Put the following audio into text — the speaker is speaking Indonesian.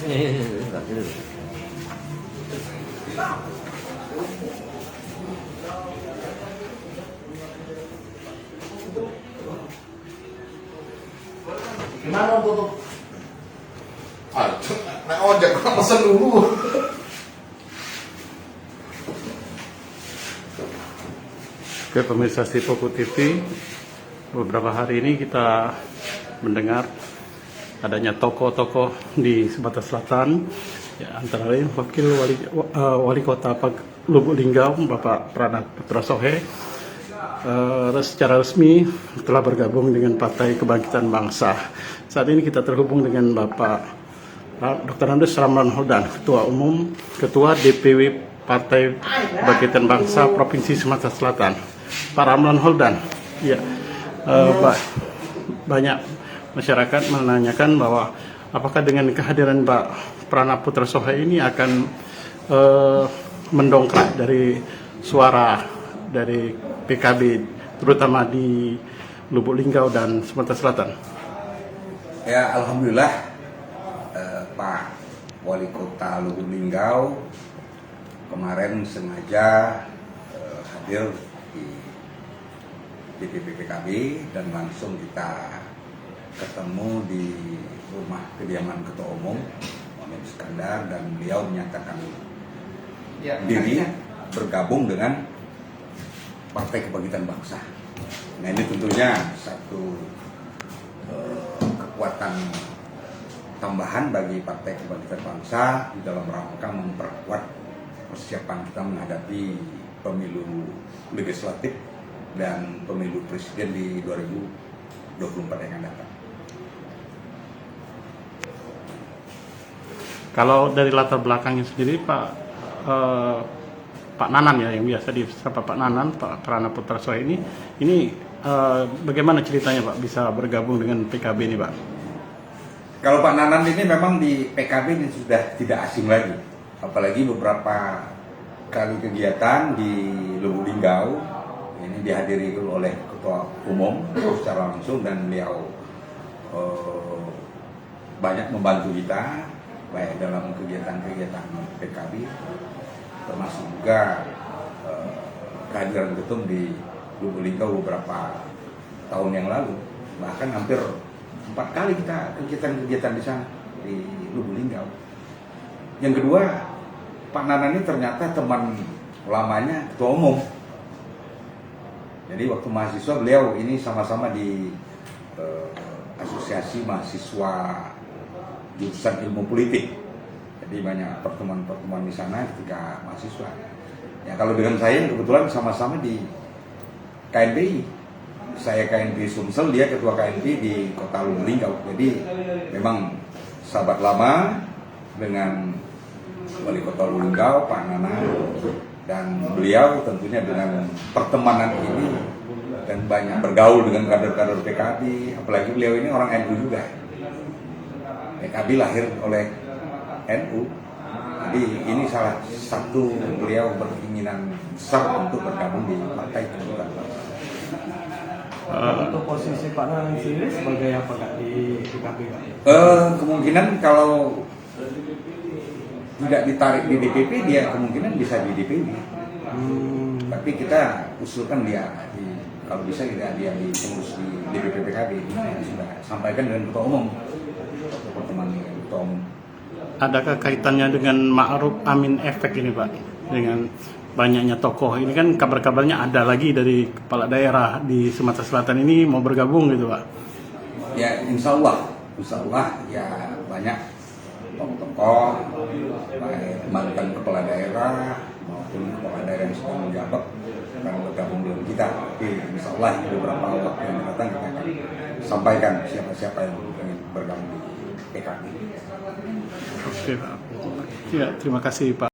Gimana tutup? Aduh, naik ojek pesen dulu. Oke, pemirsa Sipoku TV, beberapa hari ini kita mendengar adanya tokoh-tokoh di Sumatera Selatan, ya, antara lain Wakil Wali Kota Lubuk Linggau, Bapak Prana Putra Sohe, secara resmi telah bergabung dengan Partai Kebangkitan Bangsa. Saat ini kita terhubung dengan Bapak Dr. Andes Ramlan Holdan, Ketua DPW Partai Kebangkitan Bangsa Provinsi Sumatera Selatan. Pak Ramlan Holdan, ya, banyak masyarakat menanyakan bahwa apakah dengan kehadiran Pak Prana Putra Sohe ini akan mendongkrak dari suara dari PKB, terutama di Lubuk Linggau dan Sumatera Selatan. Ya, alhamdulillah Pak Wali Kota Lubuk Linggau kemarin sengaja hadir di DPP PKB dan langsung kita ketemu di rumah kediaman Ketua Umum Muhammad Iskandar, dan beliau menyatakan diri bergabung dengan Partai Kebangkitan Bangsa. Nah, ini tentunya satu kekuatan tambahan bagi Partai Kebangkitan Bangsa di dalam rangka memperkuat persiapan kita menghadapi pemilu legislatif dan pemilu presiden di 2024 yang akan datang. Kalau dari latar belakangnya sendiri, Pak Nanan, ya, yang biasa disapa Pak Nanan, Pak Prana Putra Sohe ini bagaimana ceritanya, Pak, bisa bergabung dengan PKB ini, Pak? Kalau Pak Nanan ini memang di PKB ini sudah tidak asing lagi, apalagi beberapa kali kegiatan di Lubuk Linggau ini dihadiri oleh Ketua Umum secara langsung, dan beliau banyak membantu kita baik dalam kegiatan-kegiatan PKB, termasuk juga kehadiran ketum di Lubuk Linggau beberapa tahun yang lalu, bahkan hampir 4 kali kita kegiatan-kegiatan di sana di Lubuk Linggau. Yang kedua, Pak Nanan ini ternyata teman lamanya Ketua Umum. Jadi waktu mahasiswa beliau ini sama-sama di Asosiasi Mahasiswa Jurusan Ilmu Politik. Jadi banyak pertemuan-pertemuan di sana ketika mahasiswa. Ya, kalau dengan saya kebetulan sama-sama di KNPI. Saya KNPI Sumsel, dia ketua KNPI di Kota Lubuk Linggau. Jadi memang sahabat lama dengan Wali Kota Lubuk Linggau, Pak Nana, dan beliau tentunya dengan pertemanan ini dan banyak bergaul dengan kader-kader PKB, apalagi beliau ini orang NU juga. PKB lahir oleh NU, jadi ini salah satu beliau berkeinginan besar untuk bergabung di Partai Kebangkitan Bangsa. Untuk posisi Pak Nanan sendiri sebagai apa, Kak, di PKB, Kak? Kemungkinan kalau tidak ditarik di DPP, dia kemungkinan bisa di DPW. Tapi kita usulkan dia kalau bisa dia di pengurus di DPP PKB. Ini sudah sampaikan dengan Ketua Umum, pertemuan dengan Ketua Umum. Adakah kaitannya dengan Ma'ruf Amin efek ini, Pak? Dengan banyaknya tokoh ini, kan kabar-kabarnya ada lagi dari kepala daerah di Sumatera Selatan ini mau bergabung gitu, Pak? Ya, insya Allah ya banyak tokoh, baik mantan kepala daerah maupun kepala daerah yang sedang menjabat akan bergabung dengan kita. Tapi insya Allah beberapa waktu yang datang kita akan sampaikan siapa-siapa yang ingin bergabung di PKB. Oke, Pak. Ya, terima kasih, Pak.